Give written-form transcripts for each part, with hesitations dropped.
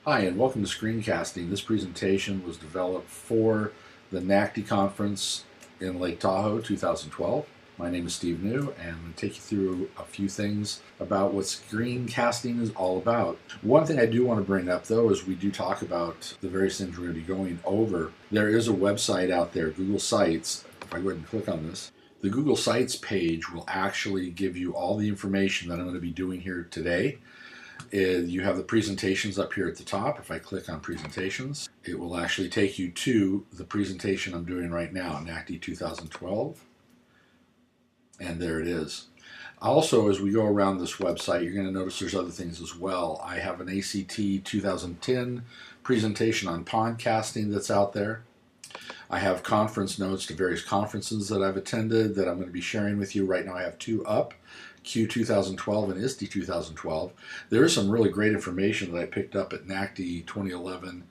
Hi, and welcome to Screencasting. This presentation was developed for the NACTE Conference in Lake Tahoe 2012. My name is Steve New, and I'm going to take you through a few things about what screencasting is all about. One thing I do want to bring up, though, is we do talk about the various things we're going to be going over. There is a website out there, Google Sites. If I go ahead and click on this, the Google Sites page will actually give you all the information that I'm going to be doing here today. You have the presentations up here at the top. If I click on presentations, it will actually take you to the presentation I'm doing right now, NACTE 2012. And there it is. Also, as we go around this website, you're going to notice there's other things as well. I have an ACT 2010 presentation on podcasting that's out there. I have conference notes to various conferences that I've attended that I'm going to be sharing with you. Right now I have two up, Q 2012 and ISTE 2012. There is some really great information that I picked up at NACTE 2011,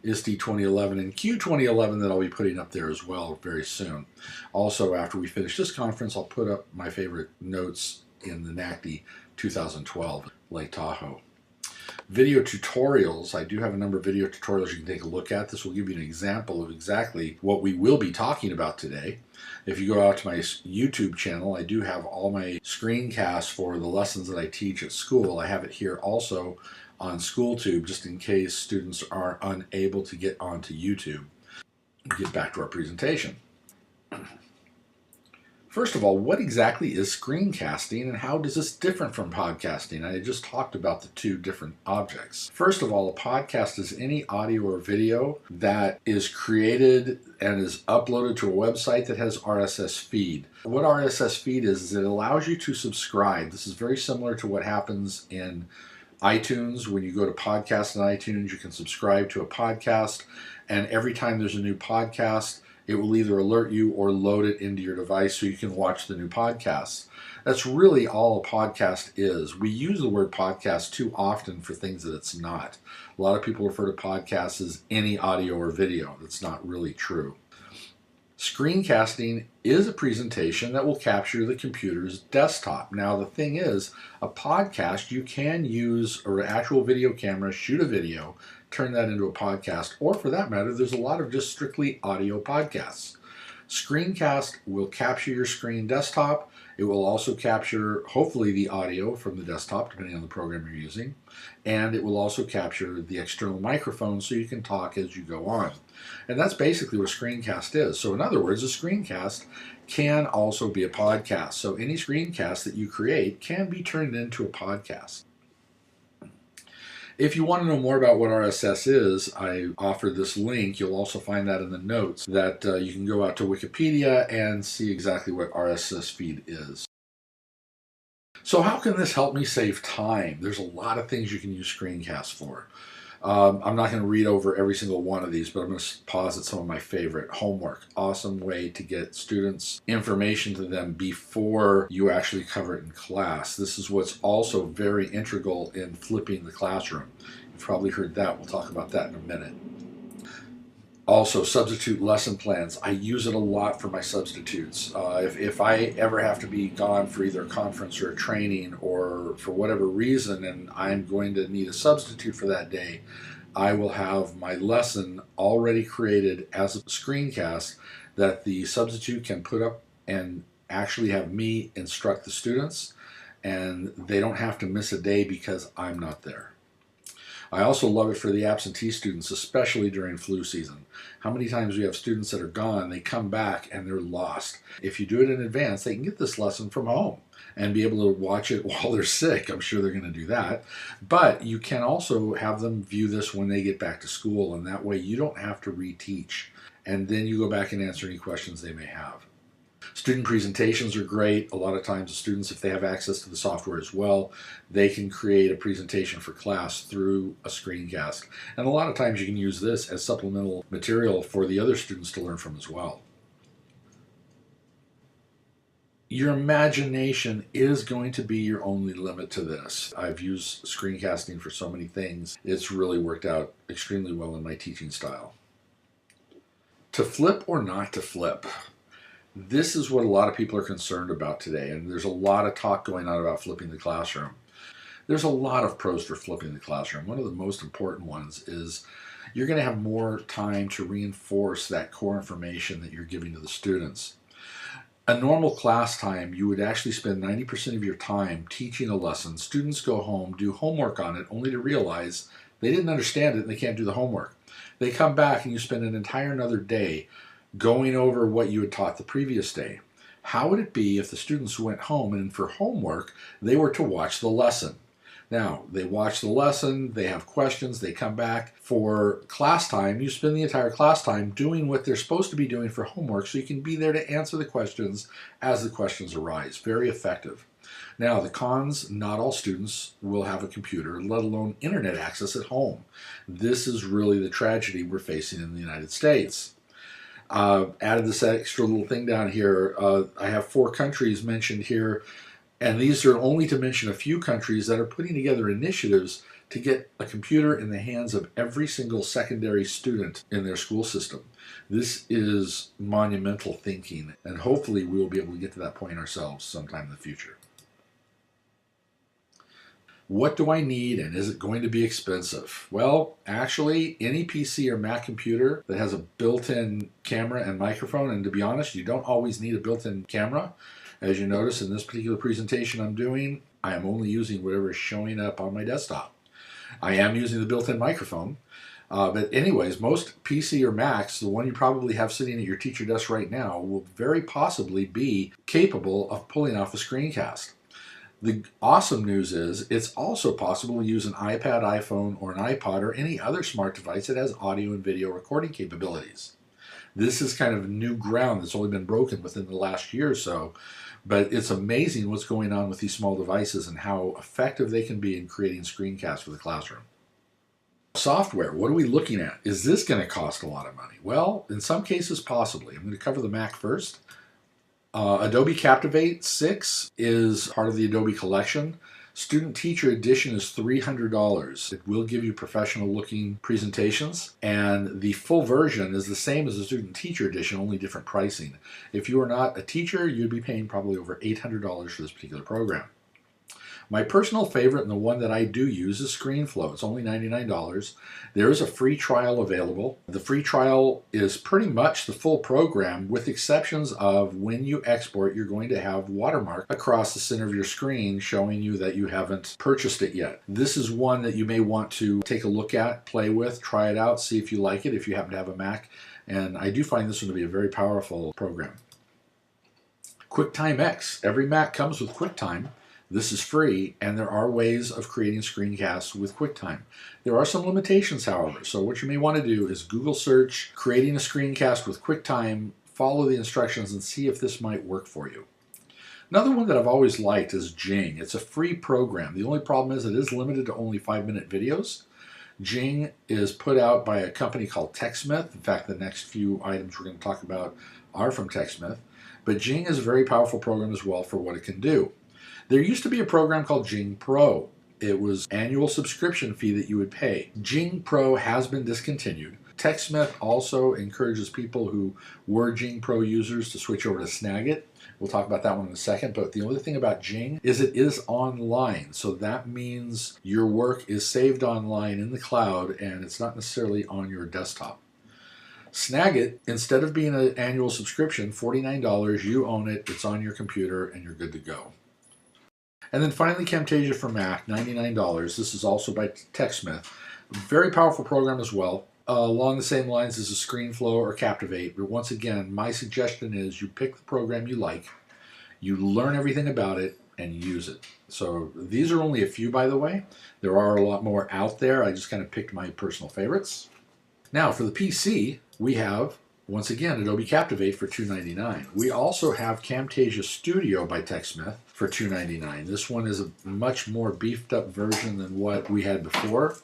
ISTE 2011, and Q 2011 that I'll be putting up there as well very soon. Also, after we finish this conference, I'll put up my favorite notes in the NACTE 2012 Lake Tahoe. Video tutorials. I do have a number of video tutorials you can take a look at. This will give you an example of exactly what we will be talking about today. If you go out to my YouTube channel, I do have all my screencasts for the lessons that I teach at school. I have it here also on SchoolTube, just in case students are unable to get onto YouTube. Get back to our presentation. First of all, what exactly is screencasting and how does this differ from podcasting? I just talked about the two different objects. First of all, a podcast is any audio or video that is created and is uploaded to a website that has RSS feed. What RSS feed is it allows you to subscribe. This is very similar to what happens in iTunes. When you go to podcasts in iTunes, you can subscribe to a podcast, and every time there's a new podcast, it will either alert you or load it into your device so you can watch the new podcasts. That's really all a podcast is. We use the word podcast too often for things that it's not. A lot of people refer to podcasts as any audio or video. That's not really true. Screencasting is a presentation that will capture the computer's desktop. Now, the thing is, a podcast, you can use an actual video camera, shoot a video, turn that into a podcast, or for that matter, there's a lot of just strictly audio podcasts. Screencast will capture your screen desktop. It will also capture, hopefully, the audio from the desktop, depending on the program you're using. And it will also capture the external microphone so you can talk as you go on. And that's basically what a screencast is. So in other words, a screencast can also be a podcast. So any screencast that you create can be turned into a podcast. If you want to know more about what RSS is, I offer this link. You'll also find that in the notes that you can go out to Wikipedia and see exactly what RSS feed is. So how can this help me save time? There's a lot of things you can use screencasts for. I'm not going to read over every single one of these, but I'm going to pause at some of my favorite. Homework. Awesome way to get students information to them before you actually cover it in class. This is what's also very integral in flipping the classroom. You've probably heard that. We'll talk about that in a minute. Also, substitute lesson plans. I use it a lot for my substitutes. If I ever have to be gone for either a conference or a training or for whatever reason and I'm going to need a substitute for that day, I will have my lesson already created as a screencast that the substitute can put up and actually have me instruct the students, and they don't have to miss a day because I'm not there. I also love it for the absentee students, especially during flu season. How many times we have students that are gone, they come back and they're lost. If you do it in advance, they can get this lesson from home and be able to watch it while they're sick. I'm sure they're going to do that. But you can also have them view this when they get back to school, and that way you don't have to reteach. And then you go back and answer any questions they may have. Student presentations are great. A lot of times the students, if they have access to the software as well, they can create a presentation for class through a screencast. And a lot of times you can use this as supplemental material for the other students to learn from as well. Your imagination is going to be your only limit to this. I've used screencasting for so many things. It's really worked out extremely well in my teaching style. To flip or not to flip? This is what a lot of people are concerned about today, and there's a lot of talk going on about flipping the classroom. There's a lot of pros for flipping the classroom. One of the most important ones is you're going to have more time to reinforce that core information that you're giving to the students. A normal class time, you would actually spend 90% of your time teaching a lesson. Students go home, do homework on it, only to realize they didn't understand it and they can't do the homework. They come back and you spend an entire another day going over what you had taught the previous day. How would it be if the students went home and for homework, they were to watch the lesson? Now, they watch the lesson, they have questions, they come back. For class time, you spend the entire class time doing what they're supposed to be doing for homework so you can be there to answer the questions as the questions arise. Very effective. Now, the cons, not all students will have a computer, let alone internet access at home. This is really the tragedy we're facing in the United States. Added this extra little thing down here. I have 4 countries mentioned here. And these are only to mention a few countries that are putting together initiatives to get a computer in the hands of every single secondary student in their school system. This is monumental thinking, and hopefully we will be able to get to that point ourselves sometime in the future. What do I need, and is it going to be expensive? Well, actually, any PC or Mac computer that has a built-in camera and microphone, and to be honest, you don't always need a built-in camera. As you notice in this particular presentation I'm doing, I am only using whatever is showing up on my desktop. I am using the built-in microphone, but anyways, most PC or Macs, the one you probably have sitting at your teacher desk right now, will very possibly be capable of pulling off a screencast. The awesome news is it's also possible to use an iPad, iPhone, or an iPod, or any other smart device that has audio and video recording capabilities. This is kind of new ground that's only been broken within the last year or so, but it's amazing what's going on with these small devices and how effective they can be in creating screencasts for the classroom. Software, what are we looking at? Is this going to cost a lot of money? Well, in some cases, possibly. I'm going to cover the Mac first. Adobe Captivate 6 is part of the Adobe collection. Student Teacher Edition is $300. It will give you professional looking presentations, and the full version is the same as the Student Teacher Edition, only different pricing. If you are not a teacher, you'd be paying probably over $800 for this particular program. My personal favorite, and the one that I do use, is ScreenFlow. It's only $99. There is a free trial available. The free trial is pretty much the full program, with exceptions of when you export, you're going to have watermark across the center of your screen showing you that you haven't purchased it yet. This is one that you may want to take a look at, play with, try it out, see if you like it if you happen to have a Mac. And I do find this one to be a very powerful program. QuickTime X. Every Mac comes with QuickTime. This is free, and there are ways of creating screencasts with QuickTime. There are some limitations, however, so what you may want to do is Google search creating a screencast with QuickTime, follow the instructions, and see if this might work for you. Another one that I've always liked is Jing. It's a free program. The only problem is it is limited to only 5-minute videos. Jing is put out by a company called TechSmith. In fact, the next few items we're going to talk about are from TechSmith. But Jing is a very powerful program as well for what it can do. There used to be a program called Jing Pro. It was an annual subscription fee that you would pay. Jing Pro has been discontinued. TechSmith also encourages people who were Jing Pro users to switch over to Snagit. We'll talk about that one in a second, but the only thing about Jing is it is online, so that means your work is saved online in the cloud and it's not necessarily on your desktop. Snagit, instead of being an annual subscription, $49, you own it, it's on your computer, and you're good to go. And then finally, Camtasia for Mac, $99. This is also by TechSmith. Very powerful program as well. Along the same lines as a ScreenFlow or Captivate. But once again, my suggestion is you pick the program you like, you learn everything about it, and use it. So these are only a few, by the way. There are a lot more out there. I just kind of picked my personal favorites. Now, for the PC, we have, once again, Adobe Captivate for $299. We also have Camtasia Studio by TechSmith for $299. This one is a much more beefed up version than what we had before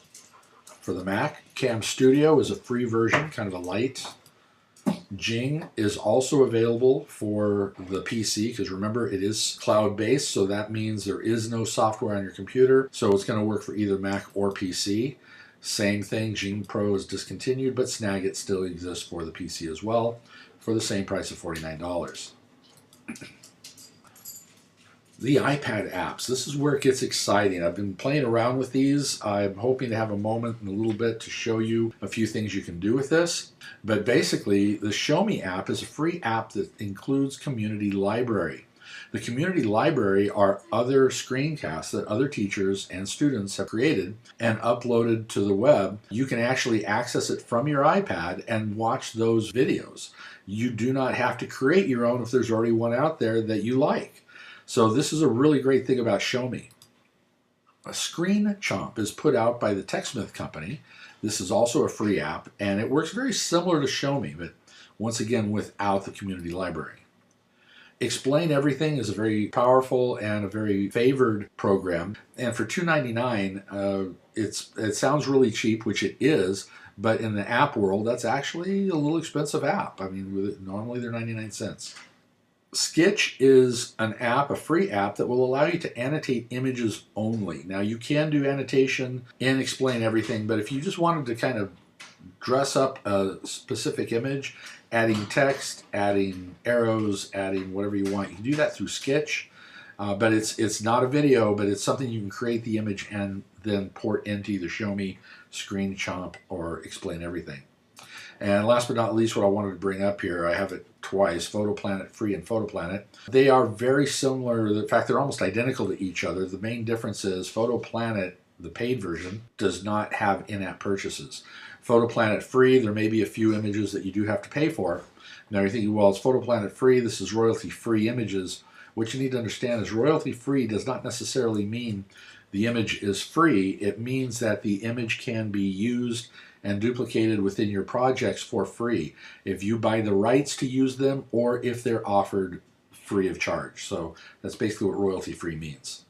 for the Mac. Cam Studio is a free version, kind of a light. Jing is also available for the PC, because remember, it is cloud-based, so that means there is no software on your computer, so it's going to work for either Mac or PC. Same thing, Jing Pro is discontinued, but Snagit still exists for the PC as well, for the same price of $49. The iPad apps. This is where it gets exciting. I've been playing around with these. I'm hoping to have a moment in a little bit to show you a few things you can do with this. But basically, the Show Me app is a free app that includes Community Library. The Community Library are other screencasts that other teachers and students have created and uploaded to the web. You can actually access it from your iPad and watch those videos. You do not have to create your own if there's already one out there that you like. So this is a really great thing about Show Me. A Screenchomp is put out by the TechSmith company. This is also a free app, and it works very similar to Show Me, but once again without the community library. Explain Everything is a very powerful and a very favored program, and for $2.99, it sounds really cheap, which it is, but in the app world, that's actually a little expensive app. I mean, normally they're 99 cents. Sketch is an app, a free app, that will allow you to annotate images only. Now, you can do annotation and Explain Everything, but if you just wanted to kind of dress up a specific image, adding text, adding arrows, adding whatever you want, you can do that through Sketch. But it's not a video, but it's something you can create the image and then port into either Show Me, Screenchomp, or Explain Everything. And last but not least, what I wanted to bring up here, I have it twice, PhotoPlanet Free and PhotoPlanet. They are very similar. In fact, they're almost identical to each other. The main difference is PhotoPlanet, the paid version, does not have in-app purchases. PhotoPlanet Free, there may be a few images that you do have to pay for. Now you're thinking, well, it's PhotoPlanet Free, this is royalty-free images. What you need to understand is royalty-free does not necessarily mean the image is free. It means that the image can be used and duplicated within your projects for free if you buy the rights to use them or if they're offered free of charge. So that's basically what royalty-free means.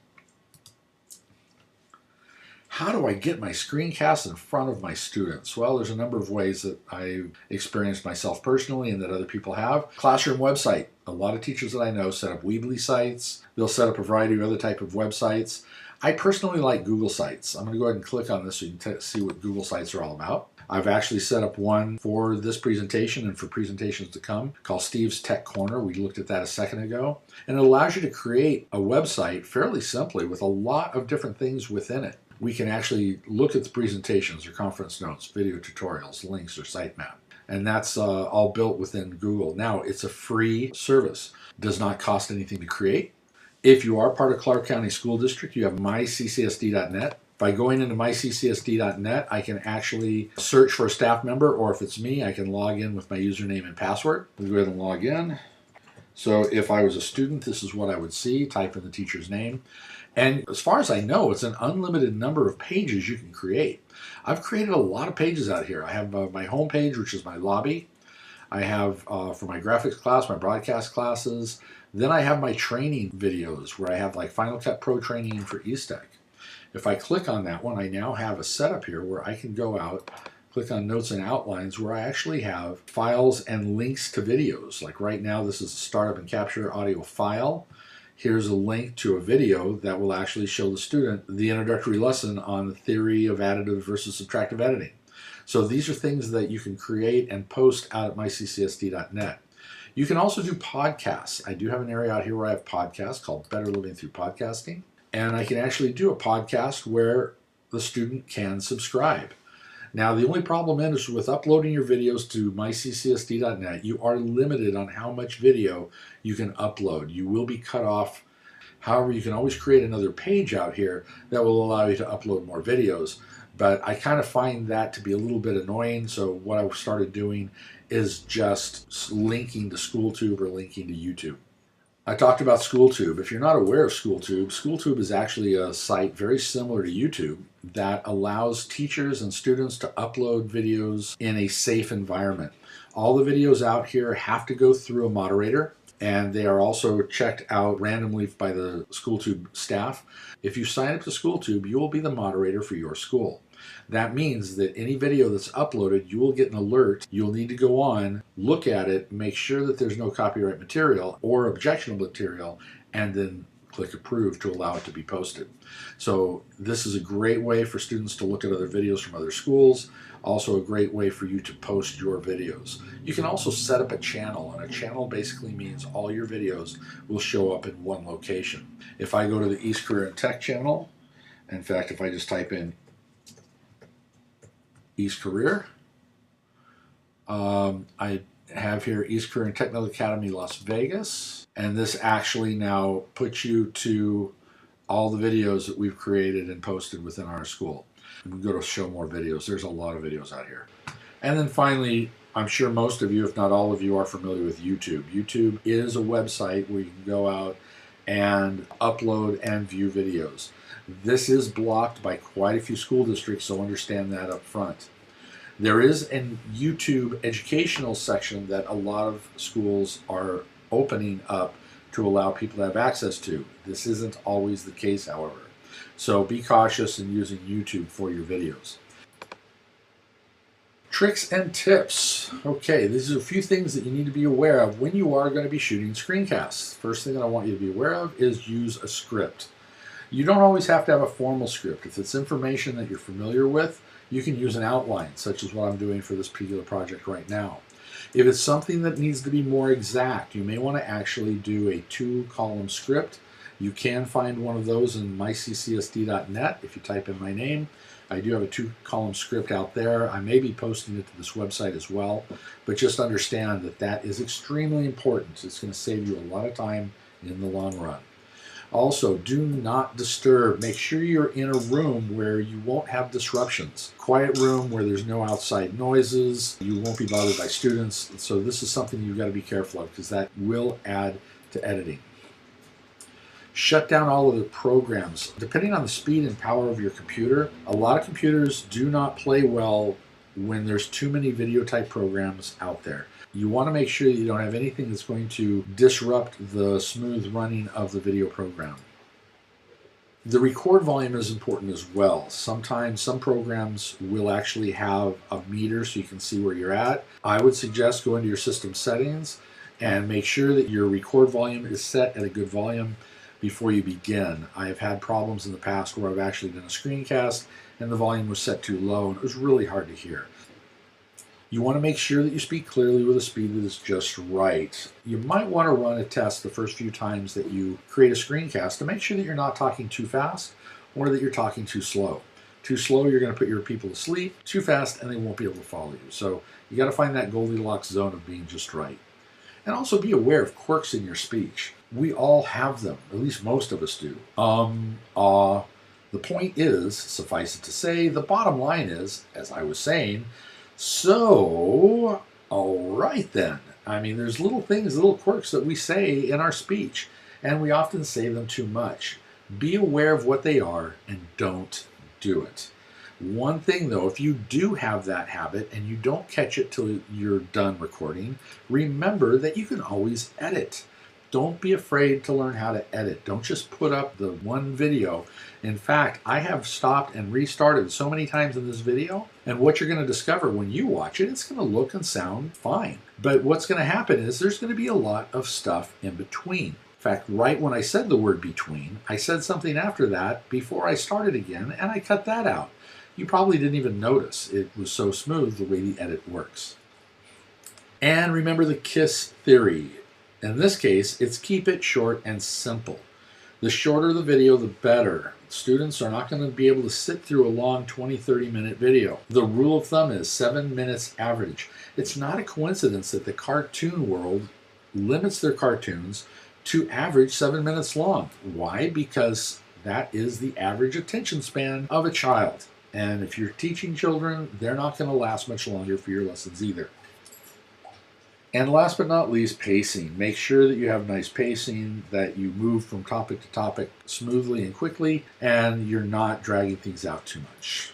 How do I get my screencasts in front of my students? Well, there's a number of ways that I've experienced myself personally and that other people have. Classroom website. A lot of teachers that I know set up Weebly sites. They'll set up a variety of other type of websites. I personally like Google Sites. I'm going to go ahead and click on this so you can see what Google Sites are all about. I've actually set up one for this presentation and for presentations to come called Steve's Tech Corner. We looked at that a second ago. And it allows you to create a website fairly simply with a lot of different things within it. We can actually look at the presentations or conference notes, video tutorials, links, or sitemap. And that's all built within Google. Now, it's a free service. Does not cost anything to create. If you are part of Clark County School District, you have myccsd.net. By going into myccsd.net, I can actually search for a staff member, or if it's me, I can log in with my username and password. We'll go ahead and log in. So if I was a student, this is what I would see. Type in the teacher's name. And as far as I know, it's an unlimited number of pages you can create. I've created a lot of pages out here. I have my home page, which is my lobby. I have for my graphics class, my broadcast classes. Then I have my training videos where I have like Final Cut Pro training for eStech. If I click on that one, I now have a setup here where I can go out, click on Notes and Outlines, where I actually have files and links to videos. Like right now, this is a Startup and Capture audio file. Here's a link to a video that will actually show the student the introductory lesson on the theory of additive versus subtractive editing. So these are things that you can create and post out at myccsd.net. You can also do podcasts. I do have an area out here where I have podcasts called Better Living Through Podcasting. And I can actually do a podcast where the student can subscribe. Now, the only problem is with uploading your videos to myccsd.net, you are limited on how much video you can upload. You will be cut off. However, you can always create another page out here that will allow you to upload more videos. But I kind of find that to be a little bit annoying. So what I started doing is just linking to SchoolTube or linking to YouTube. I talked about SchoolTube. If you're not aware of SchoolTube, SchoolTube is actually a site very similar to YouTube that allows teachers and students to upload videos in a safe environment. All the videos out here have to go through a moderator, and they are also checked out randomly by the SchoolTube staff. If you sign up to SchoolTube, you will be the moderator for your school. That means that any video that's uploaded, you will get an alert. You'll need to go on, look at it, make sure that there's no copyright material or objectionable material, and then click approve to allow it to be posted. So this is a great way for students to look at other videos from other schools. Also a great way for you to post your videos. You can also set up a channel, and a channel basically means all your videos will show up in one location. If I go to the East Career and Tech channel, in fact, if I just type in East Career, I have here East Career and Technical Academy Las Vegas, and this actually now puts you to all the videos that we've created and posted within our school. And we go to show more videos. There's a lot of videos out here. And then finally, I'm sure most of you, if not all of you, are familiar with YouTube. YouTube is a website where you can go out and upload and view videos. This is blocked by quite a few school districts, so understand that up front. There is a YouTube educational section that a lot of schools are opening up to allow people to have access to. This isn't always the case, however. So be cautious in using YouTube for your videos. Tricks and tips. Okay, these are a few things that you need to be aware of when you are going to be shooting screencasts. First thing that I want you to be aware of is use a script. You don't always have to have a formal script. If it's information that you're familiar with, you can use an outline, such as what I'm doing for this particular project right now. If it's something that needs to be more exact, you may want to actually do a 2-column script. You can find one of those in myccsd.net if you type in my name. I do have a 2-column script out there. I may be posting it to this website as well, but just understand that that is extremely important. It's going to save you a lot of time in the long run. Also, do not disturb. Make sure you're in a room where you won't have disruptions. Quiet room where there's no outside noises. You won't be bothered by students. So this is something you've got to be careful of because that will add to editing. Shut down all of the programs. Depending on the speed and power of your computer, a lot of computers do not play well when there's too many video type programs out there. You want to make sure that you don't have anything that's going to disrupt the smooth running of the video program. The record volume is important as well. Sometimes some programs will actually have a meter so you can see where you're at. I would suggest go into your system settings and make sure that your record volume is set at a good volume before you begin. I have had problems in the past where I've actually done a screencast and the volume was set too low and it was really hard to hear. You want to make sure that you speak clearly with a speed that is just right. You might want to run a test the first few times that you create a screencast to make sure that you're not talking too fast or that you're talking too slow. Too slow, you're going to put your people to sleep. Too fast, and they won't be able to follow you. So you got to find that Goldilocks zone of being just right. And also be aware of quirks in your speech. We all have them, at least most of us do. The point is, suffice it to say, the bottom line is, as I was saying, so, all right then. I mean, there's little things, little quirks that we say in our speech, and we often say them too much. Be aware of what they are and don't do it. One thing though, if you do have that habit and you don't catch it till you're done recording, remember that you can always edit. Don't be afraid to learn how to edit. Don't just put up the one video. In fact, I have stopped and restarted so many times in this video, and what you're going to discover when you watch it, it's going to look and sound fine. But what's going to happen is there's going to be a lot of stuff in between. In fact, right when I said the word between, I said something after that before I started again, and I cut that out. You probably didn't even notice. It was so smooth the way the edit works. And remember the KISS theory. In this case, it's keep it short and simple. The shorter the video, the better. Students are not going to be able to sit through a long 20-30 minute video. The rule of thumb is 7 minutes average. It's not a coincidence that the cartoon world limits their cartoons to average 7 minutes long. Why? Because that is the average attention span of a child. And if you're teaching children, they're not going to last much longer for your lessons either. And last but not least, pacing. Make sure that you have nice pacing, that you move from topic to topic smoothly and quickly, and you're not dragging things out too much.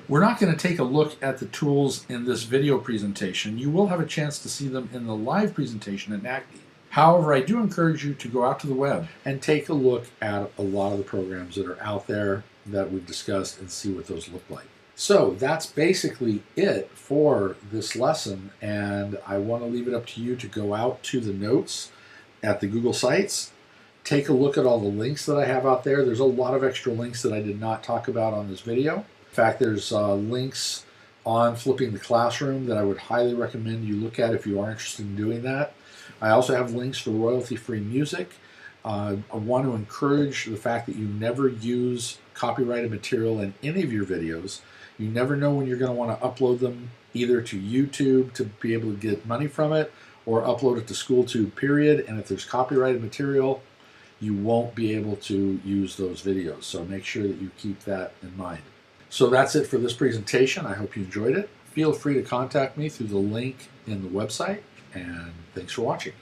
We're not going to take a look at the tools in this video presentation. You will have a chance to see them in the live presentation at NACTE. However, I do encourage you to go out to the web and take a look at a lot of the programs that are out there that we've discussed and see what those look like. So that's basically it for this lesson, and I want to leave it up to you to go out to the notes at the Google Sites Take a look at all the links that I have out there. There's a lot of extra links that I did not talk about on this video. In fact, there's links on Flipping the Classroom that I would highly recommend you look at if you are interested in doing that. I also have links for royalty-free music. I want to encourage the fact that you never use copyrighted material in any of your videos. You never know when you're going to want to upload them either to YouTube to be able to get money from it or upload it to SchoolTube, period. And if there's copyrighted material, you won't be able to use those videos. So make sure that you keep that in mind. So that's it for this presentation. I hope you enjoyed it. Feel free to contact me through the link in the website, and thanks for watching.